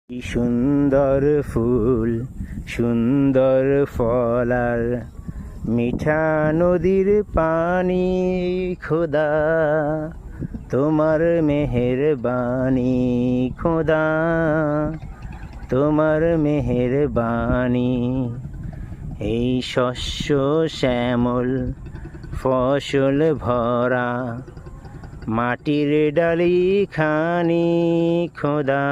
কি সুন্দর ফুল, সুন্দর ফল আর মিঠা নদীর পানি। খোদা তোমার মেহেরবানি, খোদা তোমার মেহেরবানি। এই শস্য শ্যামল ফসল ভরা মাটির ডালি খানি। খোদা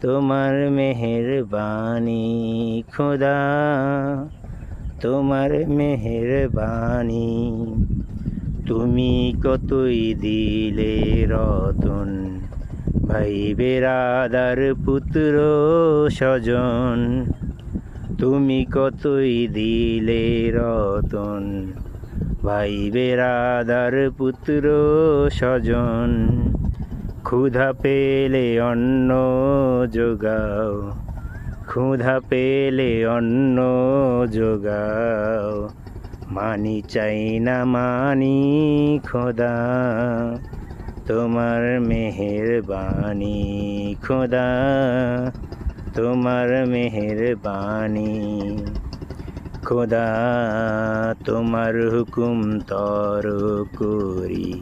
তোমার মেহেরবানি, খোদা তোমার মেহেরবানি। তুমি কতই দিলে রতন, ভাই বেরাদার পুত্র স্বজন। তুমি কতই দিলে রতন, ভাই বেরাদার পুত্র স্বজন। ক্ষুধা পেলে অন্ন যোগাও, ক্ষুধা পেলে অন্ন যোগাও। মানি চাই না মানি, খোদা তোমার মেহেরবানি, খোদা তোমার মেহেরবানি। খোদা তোমার হুকুম তর করি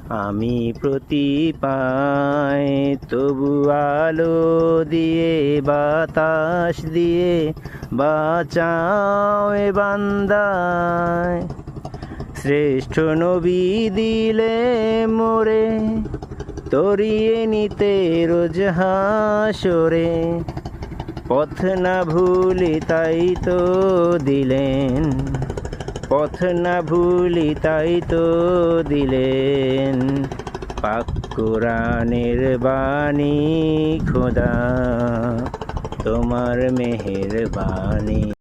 আমি প্রতি পাই। তবু আলো দিয়ে বাতাস দিয়ে বাঁচাও এ বান্দায়। শ্রেষ্ঠ নবী দিলে মোরে তরিয়ে নিতে রোজ হাসরে। পথ না ভুলি তাই তো দিলেন, পথ না ভুলি তাই তো দিলেন পাক কোরআনের বাণী। খোদা তোমার মেহেরবানি।